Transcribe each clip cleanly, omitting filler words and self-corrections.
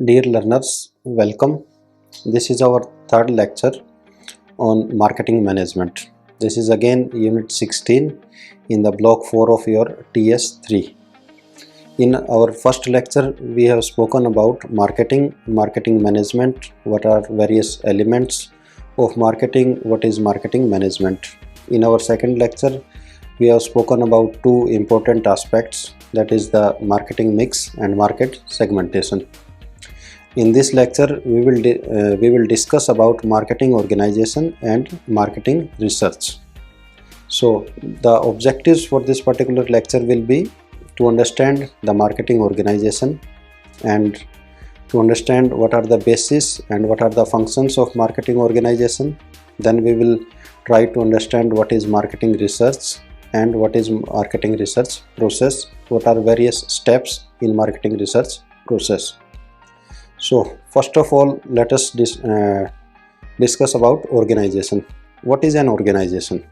Dear learners, welcome. This is our third lecture on marketing management. This is again unit 16 in the block 4 of your TS3. In our first lecture, we have spoken about marketing management, what are various elements of marketing, what is marketing management. In our second lecture, we have spoken about two important aspects, that is the marketing mix and market segmentation. In this lecture, we will discuss about marketing organization and marketing research. So the objectives for this particular lecture will be to understand the marketing organization and to understand what are the basis and what are the functions of marketing organization. Then we will try to understand what is marketing research and what is marketing research process, what are various steps in marketing research process. So first of all, let us discuss about organization. What is an organization?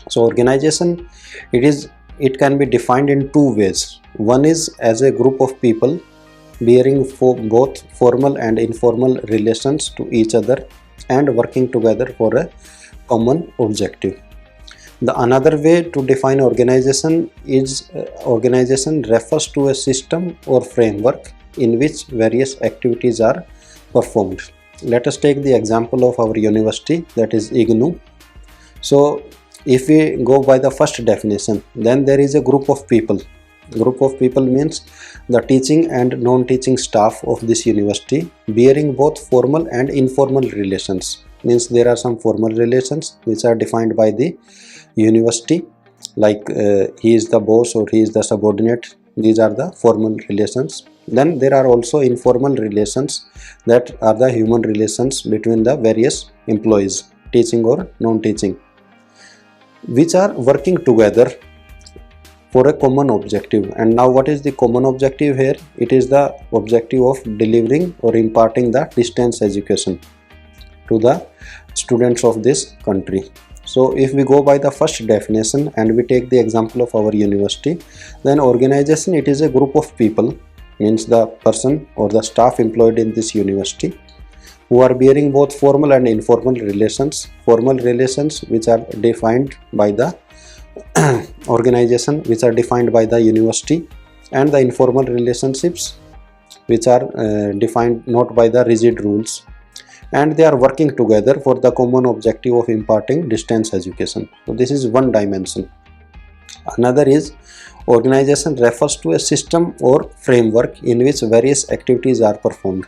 So organization, it can be defined in two ways. One is as a group of people bearing both formal and informal relations to each other and working together for a common objective. The another way to define organization is organization refers to a system or framework in which various activities are performed. Let us take the example of our university, that is IGNOU. So if we go by the first definition, then there is a group of people. Group of people means the teaching and non-teaching staff of this university bearing both formal and informal relations. Means there are some formal relations which are defined by the university, like he is the boss or he is the subordinate. These are the formal relations. Then there are also informal relations, that are the human relations between the various employees, teaching or non-teaching, which are working together for a common objective. And now what is the common objective here? It is the objective of delivering or imparting the distance education to the students of this country. So if we go by the first definition and we take the example of our university, then organization, it is a group of people, means the person or the staff employed in this university who are bearing both formal and informal relations. Formal relations which are defined by the organization, which are defined by the university, and the informal relationships which are defined not by the rigid rules, and they are working together for the common objective of imparting distance education. So this is one dimension. Another is organization refers to a system or framework in which various activities are performed.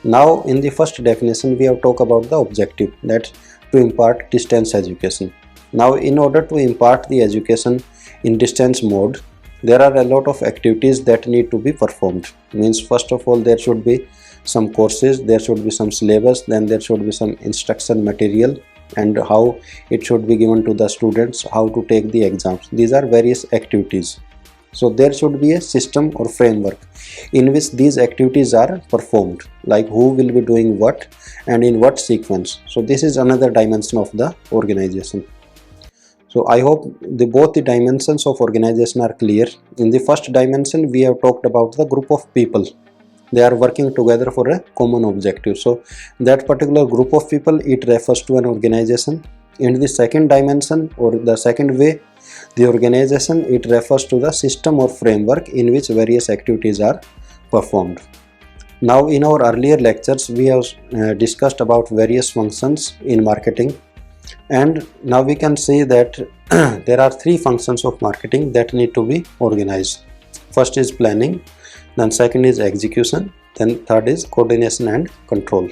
Now in the first definition we have talked about the objective, that to impart distance education. Now in order to impart the education in distance mode, there are a lot of activities that need to be performed. Means first of all there should be some courses, there should be some syllabus, then there should be some instruction material and how it should be given to the students, how to take the exams. These are various activities. So there should be a system or framework in which these activities are performed, like who will be doing what and in what sequence. So this is another dimension of the organization. So I hope both the dimensions of organization are clear. In the first dimension we have talked about the group of people. They are working together for a common objective. So that particular group of people, it refers to an organization. In the second dimension or the second way, the organization, it refers to the system or framework in which various activities are performed. Now in our earlier lectures we have discussed about various functions in marketing, and now we can say that there are three functions of marketing that need to be organized. First is planning, then second is execution, then third is coordination and control.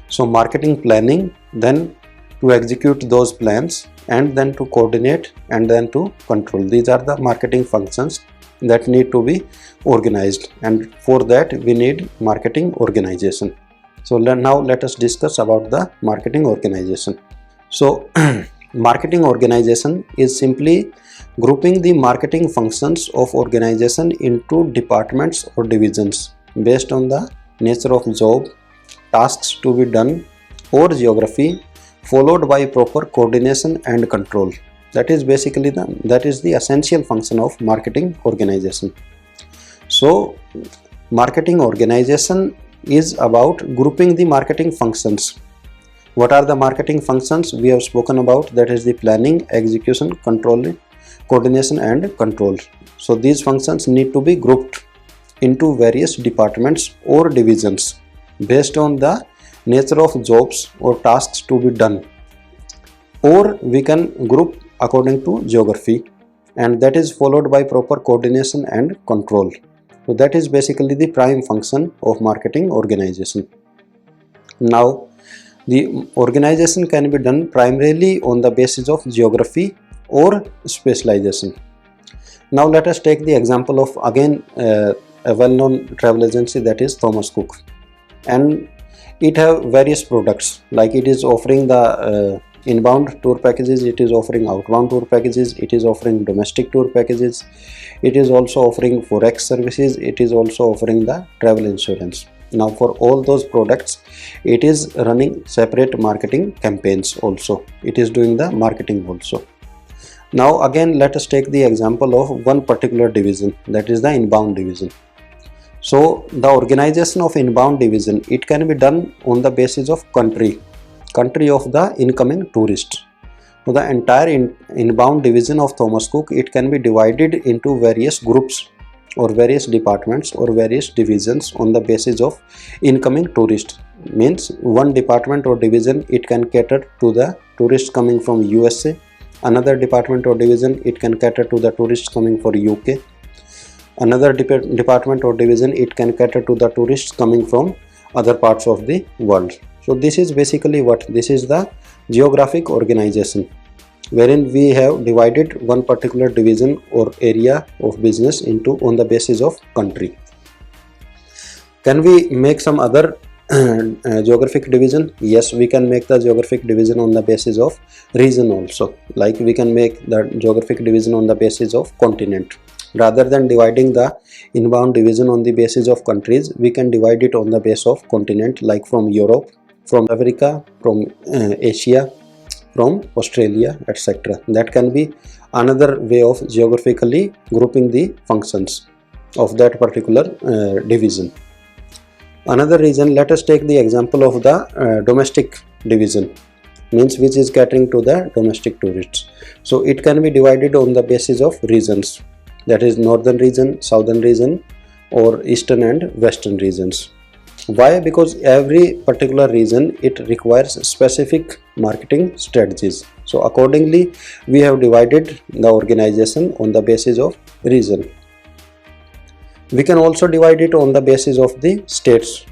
So marketing planning, then to execute those plans, and then to coordinate, and then to control. These are the marketing functions that need to be organized, and for that we need marketing organization. So now let us discuss about the marketing organization. So marketing organization is simply grouping the marketing functions of organization into departments or divisions based on the nature of job, tasks to be done, or geography, followed by proper coordination and control. That is basically the essential function of marketing organization. So Marketing organization is about grouping the marketing functions. What are the marketing functions? We have spoken about, that is the planning, execution, control, coordination and control. So these functions need to be grouped into various departments or divisions based on the nature of jobs or tasks to be done, or we can group according to geography, and that is followed by proper coordination and control. So that is basically the prime function of marketing organization. Now the organization can be done primarily on the basis of geography or specialization. Now let us take the example of again a well-known travel agency, that is Thomas Cook, and it have various products, like it is offering the inbound tour packages, it is offering outbound tour packages, it is offering domestic tour packages, it is also offering forex services, it is also offering the travel insurance. Now for all those products it is running separate marketing campaigns also, it is doing the marketing also. Now again let us take the example of one particular division, that is the inbound division. So the organization of inbound division, it can be done on the basis of country of the incoming tourist. So the entire inbound division of Thomas Cook, it can be divided into various groups or various departments or various divisions on the basis of incoming tourist. Means one department or division, it can cater to the tourists coming from USA. Another department or division, it can cater to the tourists coming from UK. Another department or division, it can cater to the tourists coming from other parts of the world. So this is basically what, this is the geographic organization, wherein we have divided one particular division or area of business into on the basis of country. Can we make some other geographic division? Yes, we can make the geographic division on the basis of region also, like we can make the geographic division on the basis of continent. Rather than dividing the inbound division on the basis of countries, we can divide it on the basis of continent, like from Europe, from Africa, from Asia, from Australia, etc. That can be another way of geographically grouping the functions of that particular division. Another reason, let us take the example of the domestic division, means which is catering to the domestic tourists. So it can be divided on the basis of regions, that is northern region, southern region, or eastern and western regions. Why? Because every particular region, it requires specific marketing strategies. So accordingly we have divided the organization on the basis of region. We can also divide it on the basis of the states,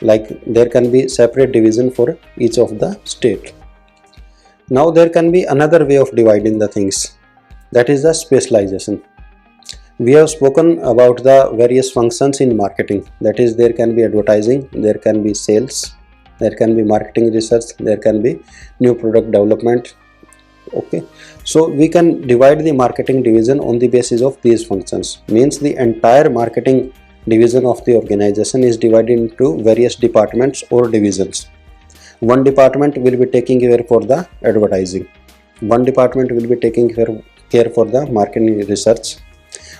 like there can be separate division for each of the state. Now there can be another way of dividing the things, that is the specialization. We have spoken about the various functions in marketing, that is there can be advertising, there can be sales, there can be marketing research, there can be new product development. Okay, so we can divide the marketing division on the basis of these functions, means the entire marketing division of the organization is divided into various departments or divisions. One department will be taking care for the advertising, one department will be taking care for the marketing research,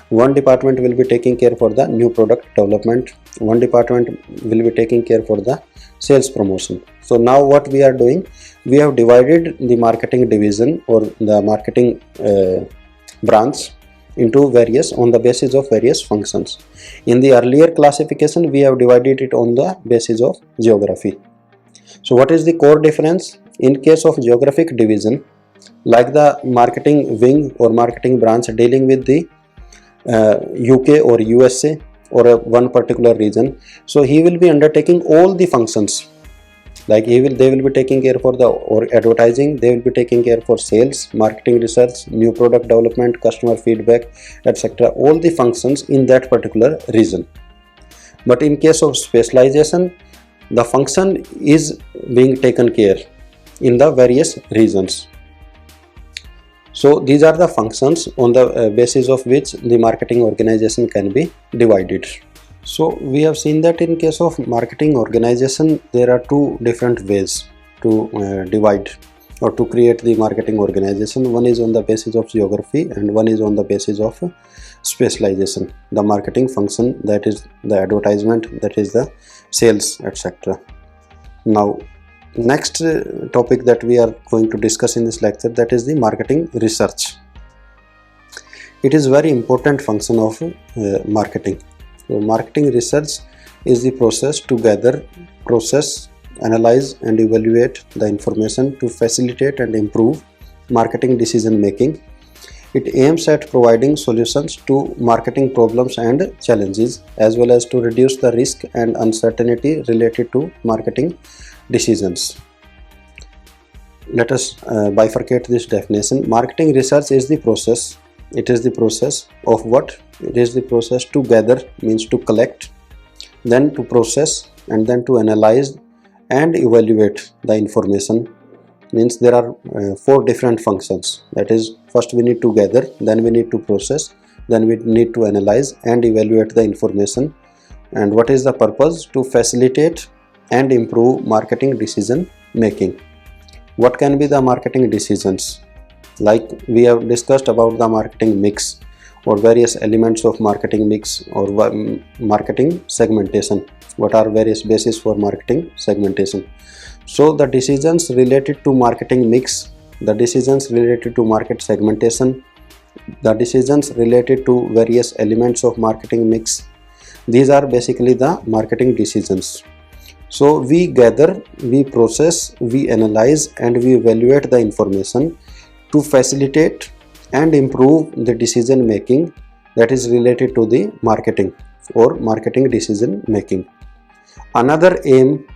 one department will be taking care for the new product development, one department will be taking care for the sales promotion. So now what we are doing, we have divided the marketing division or the marketing branch into various on the basis of various functions. In the earlier classification we have divided it on the basis of geography. So what is the core difference? In case of geographic division, like the marketing wing or marketing branch dealing with the UK or USA or one particular region, so he will be undertaking all the functions, like they will be taking care for the advertising, they will be taking care for sales, marketing research, new product development, customer feedback, etc. all the functions in that particular region. But in case of specialization, the function is being taken care in the various regions. So these are the functions on the basis of which the marketing organization can be divided. So we have seen that in case of marketing organization, there are two different ways to divide or to create the marketing organization. One is on the basis of geography and one is on the basis of specialization, the marketing function, that is the advertisement, that is the sales, etc. Now next topic that we are going to discuss in this lecture, that is the marketing research. It is very important function of marketing. So marketing research is the process to gather, process, analyze and evaluate the information to facilitate and improve marketing decision making. It aims at providing solutions to marketing problems and challenges, as well as to reduce the risk and uncertainty related to marketing decisions. Let us bifurcate this definition. Marketing research is the process. It is the process of what? It is the process to gather, means to collect, then to process, and then to analyze and evaluate the information. Means there are 4 different functions. That is, first we need to gather, then we need to process, then we need to analyze and evaluate the information. And what is the purpose? To facilitate and improve marketing decision making. What can be the marketing decisions? Like we have discussed about the marketing mix or various elements of marketing mix or marketing segmentation. What are various bases for marketing segmentation? So the decisions related to marketing mix, the decisions related to market segmentation, the decisions related to various elements of marketing mix, these are basically the marketing decisions. So we gather, we process, we analyze and we evaluate the information to facilitate and improve the decision making that is related to the marketing or marketing decision making. Another aim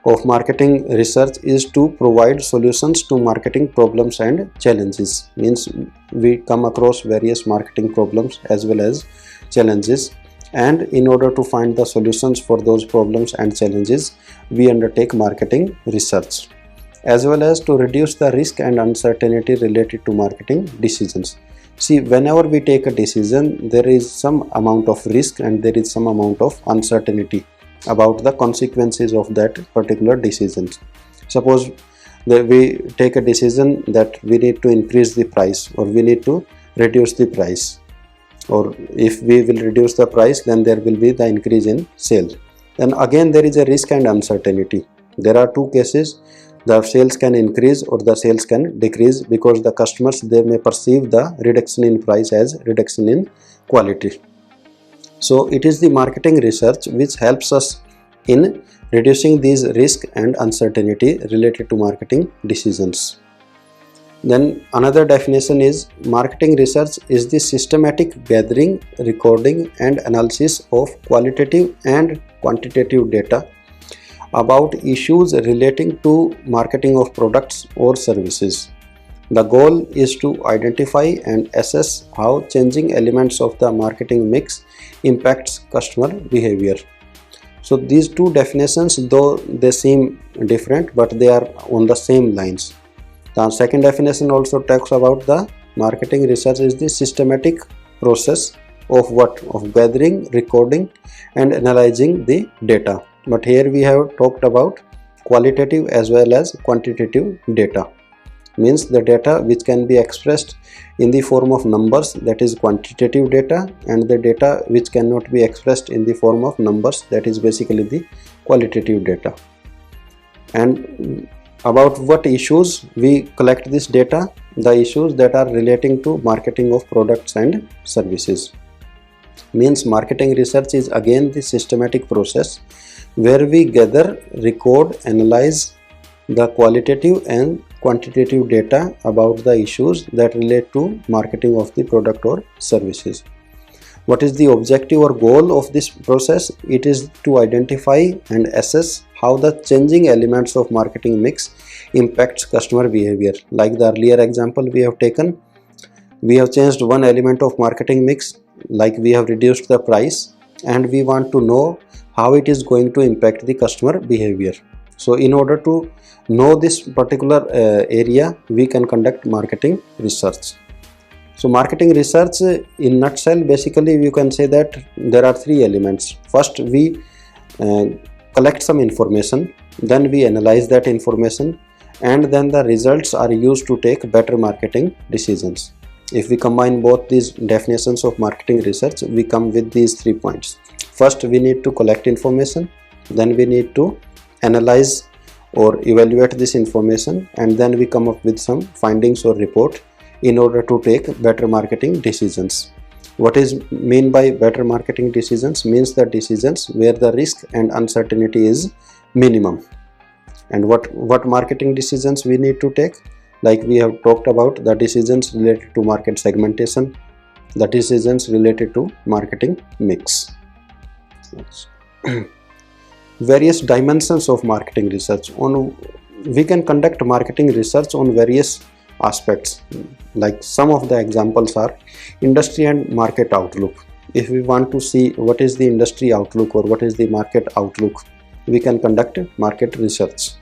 of marketing research is to provide solutions to marketing problems and challenges. Means we come across various marketing problems as well as challenges, and in order to find the solutions for those problems and challenges, we undertake marketing research, as well as to reduce the risk and uncertainty related to marketing decisions. See, whenever we take a decision, there is some amount of risk and there is some amount of uncertainty about the consequences of that particular decision. Suppose that we take a decision that we need to increase the price or we need to reduce the price, or if we will reduce the price, then there will be the increase in sale. Then again there is a risk and uncertainty. There are 2 cases. The sales can increase or the sales can decrease, because the customers, they may perceive the reduction in price as reduction in quality. So it is the marketing research which helps us in reducing these risk and uncertainty related to marketing decisions. Then another definition is, marketing research is the systematic gathering, recording and analysis of qualitative and quantitative data about issues relating to marketing of products or services. The goal is to identify and assess how changing elements of the marketing mix impacts customer behavior. So these 2 definitions, though they seem different, but they are on the same lines. The second definition also talks about the marketing research is the systematic process of what? Of gathering, recording and analyzing the data. But here we have talked about qualitative as well as quantitative data. Means the data which can be expressed in the form of numbers, that is quantitative data, and the data which cannot be expressed in the form of numbers, that is basically the qualitative data. And about what issues we collect this data? The issues that are relating to marketing of products and services. Means marketing research is again the systematic process where we gather, record, analyze the qualitative and quantitative data about the issues that relate to marketing of the product or services. What is the objective or goal of this process? It is to identify and assess how the changing elements of marketing mix impacts customer behavior. Like the earlier example we have taken, we have changed one element of marketing mix, like we have reduced the price, and we want to know how it is going to impact the customer behavior. So in order to know this particular area, we can conduct marketing research. So marketing research in nutshell, basically you can say that there are 3 elements. First, we collect some information, then we analyze that information, and then the results are used to take better marketing decisions. If we combine both these definitions of marketing research, we come with these 3 points. First, we need to collect information, then we need to analyze or evaluate this information, and then we come up with some findings or report in order to take better marketing decisions. What is mean by better marketing decisions? Means the decisions where the risk and uncertainty is minimum. And what marketing decisions we need to take? Like we have talked about the decisions related to market segmentation, the decisions related to marketing mix. Various dimensions of marketing research. We can conduct marketing research on various aspects. Like some of the examples are industry and market outlook. If we want to see what is the industry outlook or what is the market outlook, we can conduct market research.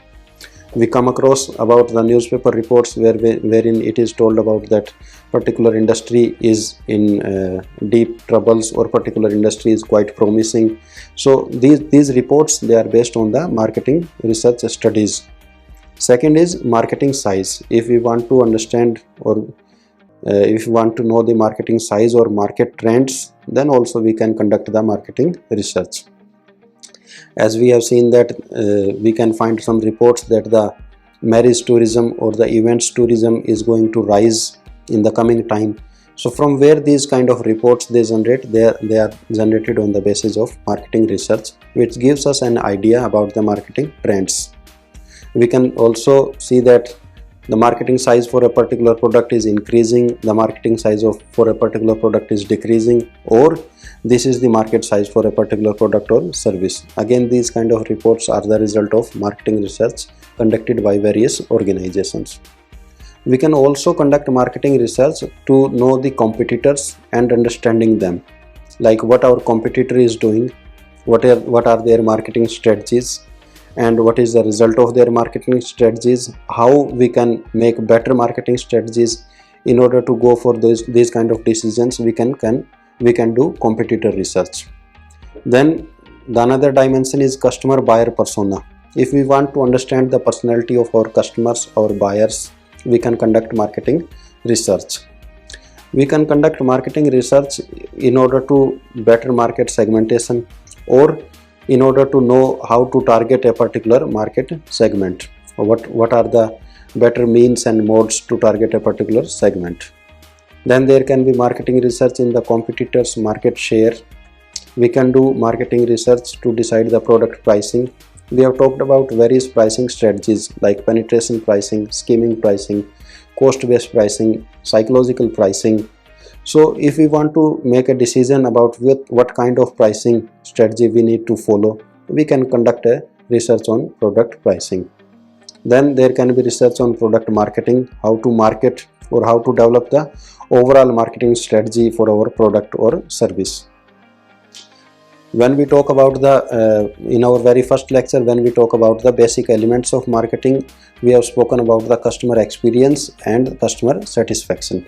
We come across about the newspaper reports wherein it is told about that particular industry is in deep troubles or particular industry is quite promising. So these reports, they are based on the marketing research studies. Second is marketing size. If we want to understand or if we want to know the marketing size or market trends, then also we can conduct the marketing research. As we have seen that we can find some reports that the marriage tourism or the events tourism is going to rise in the coming time. So from where these kind of reports they generate, they are generated on the basis of marketing research, which gives us an idea about the marketing trends. We can also see that the marketing size for a particular product is increasing, the marketing size for a particular product is decreasing, or this is the market size for a particular product or service. Again, these kind of reports are the result of marketing research conducted by various organizations. We can also conduct marketing research to know the competitors and understanding them, like what our competitor is doing, what are their marketing strategies, and what is the result of their marketing strategies, how we can make better marketing strategies. In order to go for these kind of decisions, we can do competitor research. Then the another dimension is customer buyer persona. If we want to understand the personality of our customers or buyers, we can conduct marketing research. We can conduct marketing research in order to better market segmentation, or in order to know how to target a particular market segment, or what are the better means and modes to target a particular segment. Then there can be marketing research in the competitors' market share. We can do marketing research to decide the product pricing. We have talked about various pricing strategies like penetration pricing, scheming pricing, cost-based pricing, psychological pricing. So if we want to make a decision about what kind of pricing strategy we need to follow, we can conduct a research on product pricing. Then there can be research on product marketing, how to market or how to develop the overall marketing strategy for our product or service. When we talk about in our very first lecture, when we talk about the basic elements of marketing, we have spoken about the customer experience and customer satisfaction.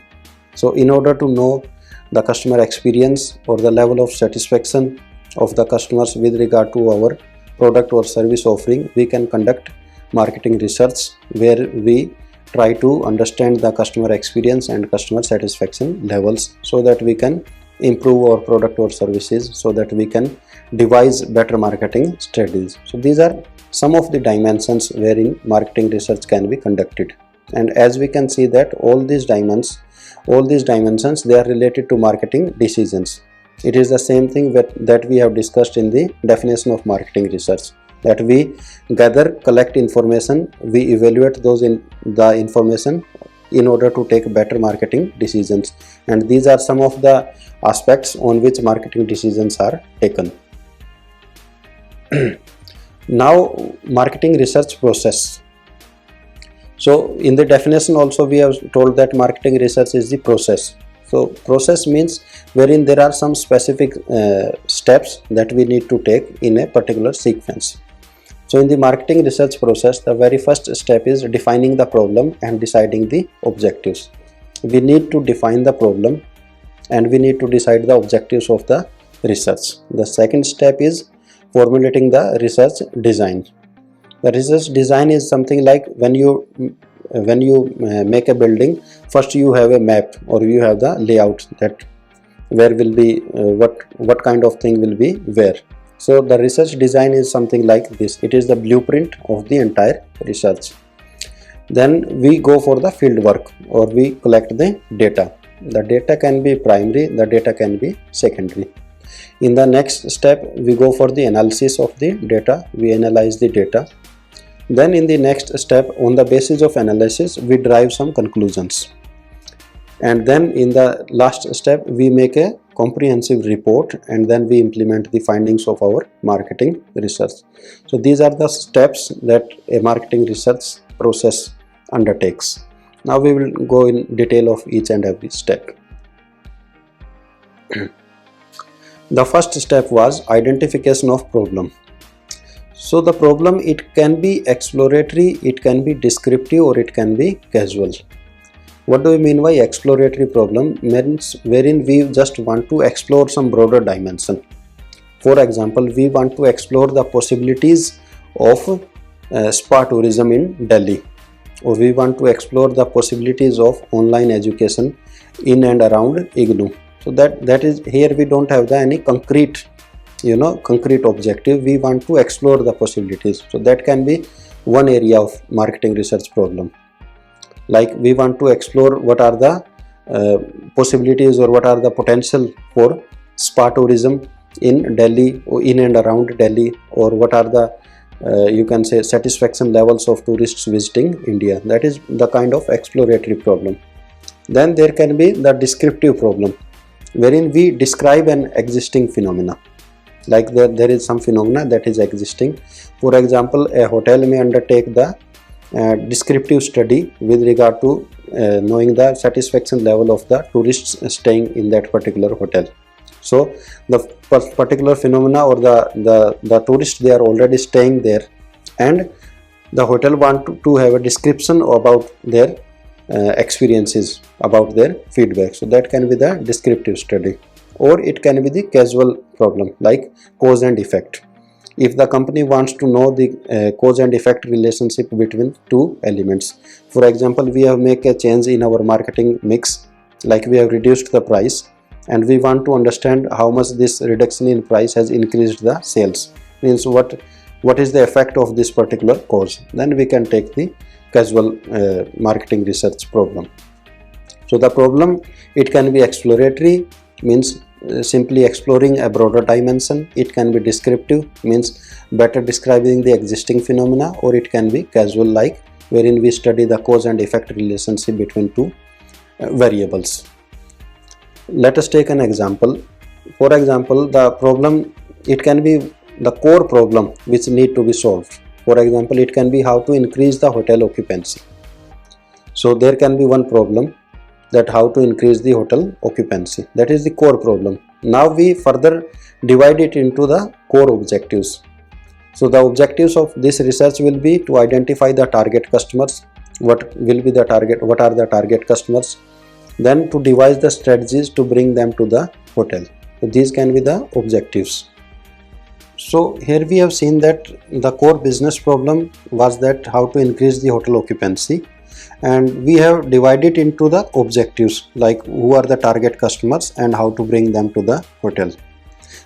So in order to know the customer experience or the level of satisfaction of the customers with regard to our product or service offering, we can conduct marketing research where we try to understand the customer experience and customer satisfaction levels so that we can improve our product or services, so that we can devise better marketing strategies. So these are some of the dimensions wherein marketing research can be conducted. And as we can see that all these dimensions, they are related to marketing decisions. It is the same thing that we have discussed in the definition of marketing research, that we collect information, we evaluate the information in order to take better marketing decisions. And these are some of the aspects on which marketing decisions are taken. Now, marketing research process. So in the definition also we have told that marketing research is the process. So process means wherein there are some specific steps that we need to take in a particular sequence. So in the marketing research process, the very first step is defining the problem and deciding the objectives. We need to define the problem and we need to decide the objectives of the research. The second step is formulating the research design. The research design is something like when you when you make a building, first you have a map or you have the layout that where will be what kind of thing will be where. So the research design is something like this. It is the blueprint of the entire research. Then we go for the field work, or we collect the data. The data can be primary, the data can be secondary. In the next step, we go for the analysis of the data. We analyze the data. Then in the next step, on the basis of analysis, we derive some conclusions. And then in the last step, we make a comprehensive report, and then we implement the findings of our marketing research. So these are the steps that a marketing research process undertakes. Now we will go in detail of each and every step. The first step was identification of problem. So the problem, it can be exploratory, it can be descriptive, or it can be casual. What do we mean by exploratory problem? Means wherein we just want to explore some broader dimension. For example, we want to explore the possibilities of spa tourism in Delhi, or we want to explore the possibilities of online education in and around IGNOU. So that is, here we don't have any concrete objective. We want to explore the possibilities. So that can be one area of marketing research problem. Like we want to explore what are the possibilities or what are the potential for spa tourism in Delhi, or in and around Delhi, or what are the you can say satisfaction levels of tourists visiting India. That is the kind of exploratory problem. Then there can be the descriptive problem, wherein we describe an existing phenomena. Like there is some phenomena that is existing. For example, a hotel may undertake the descriptive study with regard to knowing the satisfaction level of the tourists staying in that particular hotel. So the particular phenomena, or the tourists, they are already staying there, and the hotel want to have a description about their experiences, about their feedback. So that can be the descriptive study. Or it can be the causal problem, like cause and effect. If the company wants to know the cause and effect relationship between two elements. For example, we have made a change in our marketing mix, like we have reduced the price, and we want to understand how much this reduction in price has increased the sales. Means what is the effect of this particular cause. Then we can take the causal marketing research problem. So the problem, it can be exploratory, means simply exploring a broader dimension. It can be descriptive, means better describing the existing phenomena, or it can be causal, like wherein we study the cause and effect relationship between two variables. Let us take an example. For example, the problem, it can be the core problem which need to be solved. For example, it can be how to increase the hotel occupancy. So there can be one problem, that how to increase the hotel occupancy. That is the core problem. Now we further divide it into the core objectives. So the objectives of this research will be to identify the target customers. What are the target customers? Then to devise the strategies to bring them to the hotel. So these can be the objectives. So here we have seen that the core business problem was that how to increase the hotel occupancy, and we have divided into the objectives, like who are the target customers and how to bring them to the hotel.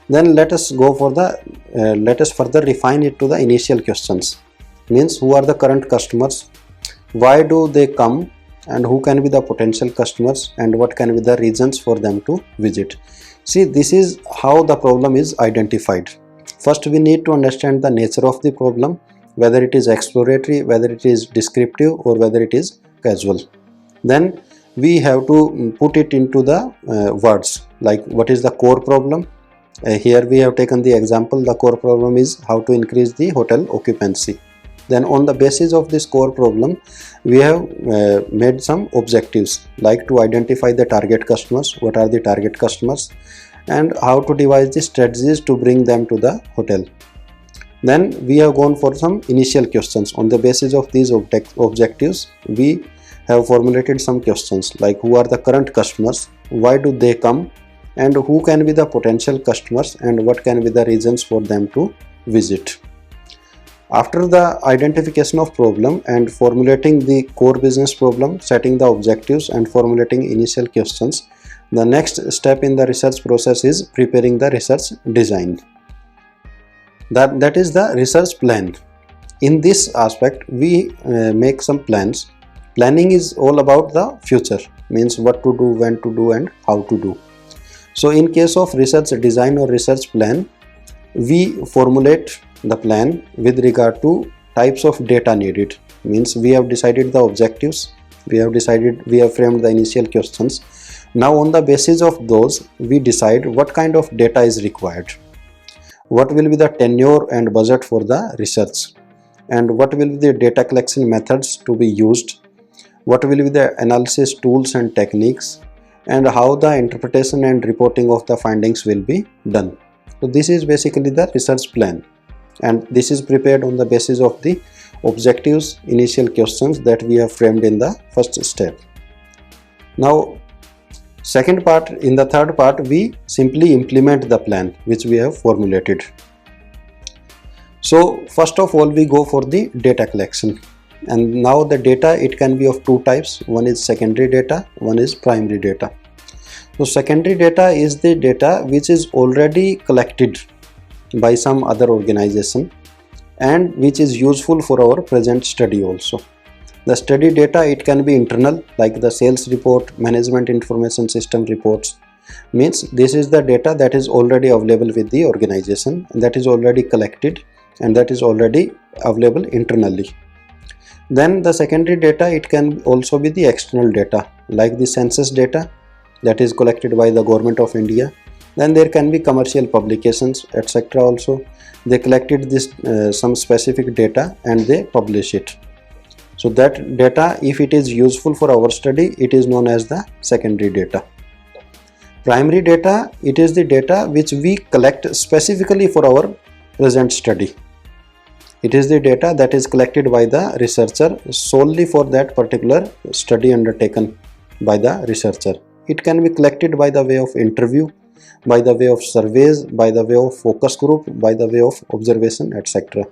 Then let us go for the let us further refine it to the initial questions. Means who are the current customers, why do they come, and who can be the potential customers, and what can be the reasons for them to visit. See, this is how the problem is identified. First we need to understand the nature of the problem, whether it is exploratory, whether it is descriptive, or whether it is causal. Then we have to put it into the words, like what is the core problem. Here we have taken the example, the core problem is how to increase the hotel occupancy. Then on the basis of this core problem, we have made some objectives, like to identify the target customers, what are the target customers, and how to devise the strategies to bring them to the hotel. Then we have gone for some initial questions. On the basis of these objectives, we have formulated some questions, like who are the current customers, why do they come, and who can be the potential customers, and what can be the reasons for them to visit. After the identification of problem and formulating the core business problem, setting the objectives and formulating initial questions, the next step in the research process is preparing the research design. That is the research plan. In this aspect, we make some plans. Planning is all about the future, means what to do, when to do, and how to do. So in case of research design or research plan, we formulate the plan with regard to types of data needed. Means we have decided the objectives, we have framed the initial questions. Now on the basis of those, we decide what kind of data is required, what will be the tenure and budget for the research, and what will be the data collection methods to be used, what will be the analysis tools and techniques, and how the interpretation and reporting of the findings will be done. So this is basically the research plan, and this is prepared on the basis of the objectives, initial questions that we have framed in the first step. Now in the third part, we simply implement the plan which we have formulated. So first of all, we go for the data collection, and now the data, it can be of two types. One is secondary data, one is primary data. So secondary data is the data which is already collected by some other organization and which is useful for our present study also. The study data, it can be internal, like the sales report, management information system reports. Means this is the data that is already available with the organization, and that is already collected and that is already available internally. Then the secondary data, it can also be the external data, like the census data that is collected by the government of India. Then there can be commercial publications, etc. also. They collected this some specific data and they publish it. So that data, if it is useful for our study, it is known as the secondary data. Primary data, it is the data which we collect specifically for our present study. It is the data that is collected by the researcher solely for that particular study undertaken by the researcher. It can be collected by the way of interview, by the way of surveys, by the way of focus group, by the way of observation, etc.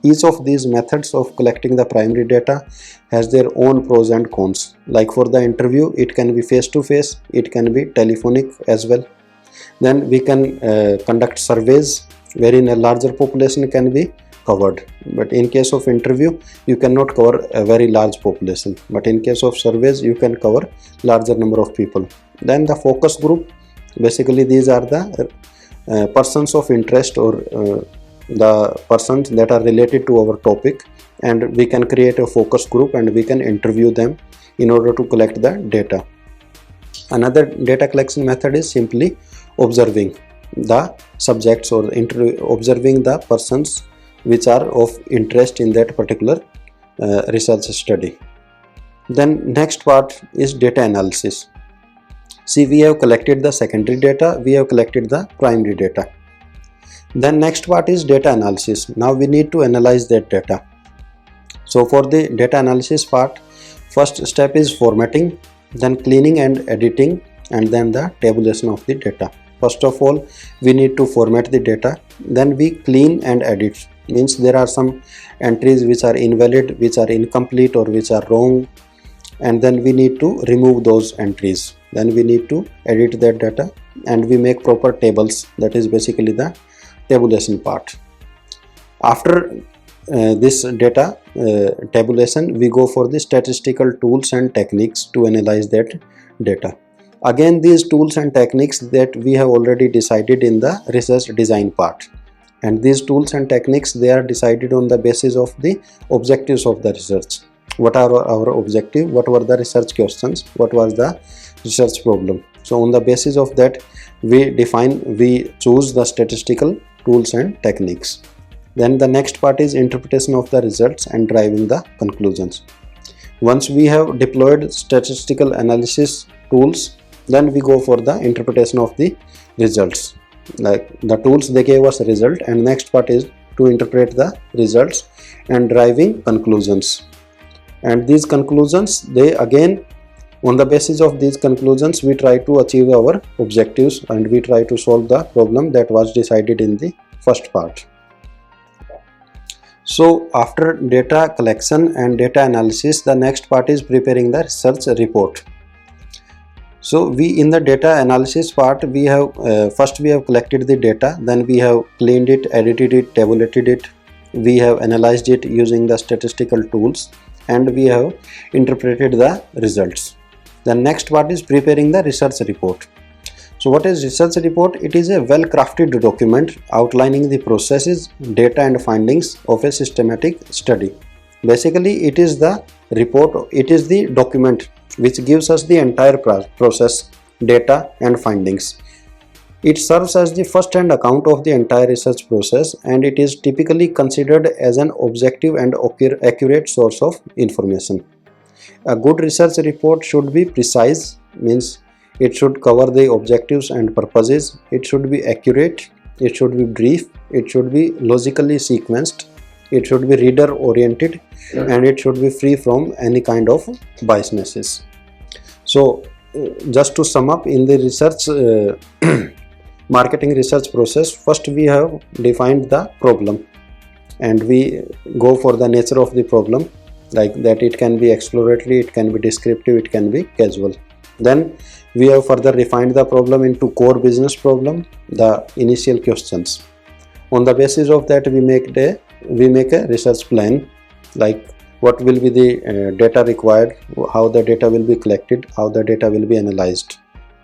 Each of these methods of collecting the primary data has their own pros and cons. Like for the interview, it can be face to face, it can be telephonic as well. Then we can conduct surveys wherein a larger population can be covered. But in case of interview, you cannot cover a very large population. But in case of surveys, you can cover larger number of people. Then the focus group, basically these are the persons of interest or the persons that are related to our topic, and we can create a focus group and we can interview them in order to collect the data. Another data collection method is simply observing the subjects or observing the persons which are of interest in that particular research study. Then next part is data analysis. See, we have collected the secondary data, we have collected the primary data. Then next part is data analysis. Now we need to analyze that data. So for the data analysis part, first step is formatting, then cleaning and editing, and then the tabulation of the data. First of all, we need to format the data, then we clean and edit. Means there are some entries which are invalid, which are incomplete, or which are wrong, and then we need to remove those entries. Then we need to edit that data and we make proper tables. That is basically the tabulation part. After this data tabulation, we go for the statistical tools and techniques to analyze that data. Again, these tools and techniques that we have already decided in the research design part, and these tools and techniques, they are decided on the basis of the objectives of the research. What are our objective, what were the research questions, what was the research problem. So on the basis of that, we choose the statistical tools and techniques. Then the next part is interpretation of the results and driving the conclusions. Once we have deployed statistical analysis tools, then we go for the interpretation of the results. Like the tools, they gave us a result, and next part is to interpret the results and driving conclusions. And these conclusions, they again, on the basis of these conclusions, we try to achieve our objectives and we try to solve the problem that was decided in the first part. So after data collection and data analysis, the next part is preparing the research report. So we, in the data analysis part, we have first we have collected the data, then we have cleaned it, edited it, tabulated it, we have analyzed it using the statistical tools, and we have interpreted the results. The next part is preparing the research report. So what is research report? It is a well crafted document outlining the processes, data and findings of a systematic study. Basically it is the report, it is the document which gives us the entire process, data and findings. It serves as the first-hand account of the entire research process, and it is typically considered as an objective and accurate source of information. A good research report should be precise, means it should cover the objectives and purposes, it should be accurate, it should be brief, it should be logically sequenced, it should be reader oriented, and it should be free from any kind of biasnesses. So just to sum up, in the research marketing research process, first we have defined the problem and we go for the nature of the problem, like that it can be exploratory, it can be descriptive, it can be casual. Then we have further refined the problem into core business problem, the initial questions. On the basis of that, we make a research plan, like what will be the data required, how the data will be collected, how the data will be analyzed.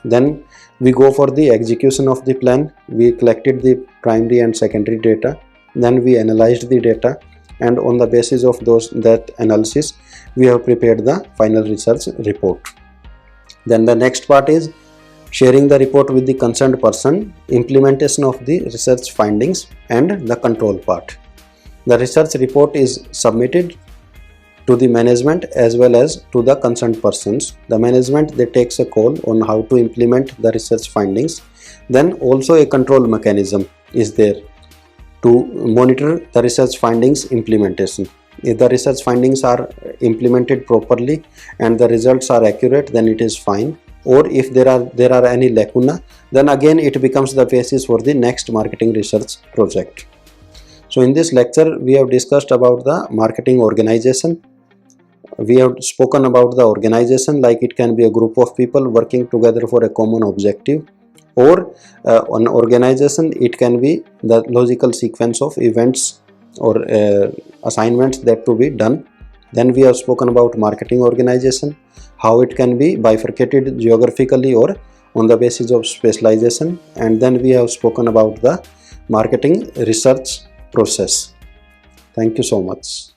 Then we go for the execution of the plan. We collected the primary and secondary data, then we analyzed the data, and on the basis of that analysis we have prepared the final research report. Then the next part is sharing the report with the concerned person, implementation of the research findings, and the control part. The research report is submitted to the management as well as to the concerned persons. The management, they takes a call on how to implement the research findings. Then also a control mechanism is there to monitor the research findings implementation. If the research findings are implemented properly and the results are accurate, then it is fine. Or if there are any lacuna, then again it becomes the basis for the next marketing research project. So in this lecture we have discussed about the marketing organization. We have spoken about the organization, like it can be a group of people working together for a common objective, or an organization, it can be the logical sequence of events or assignments that to be done. Then we have spoken about marketing organization, how it can be bifurcated geographically or on the basis of specialization, and then we have spoken about the marketing research process. Thank you so much.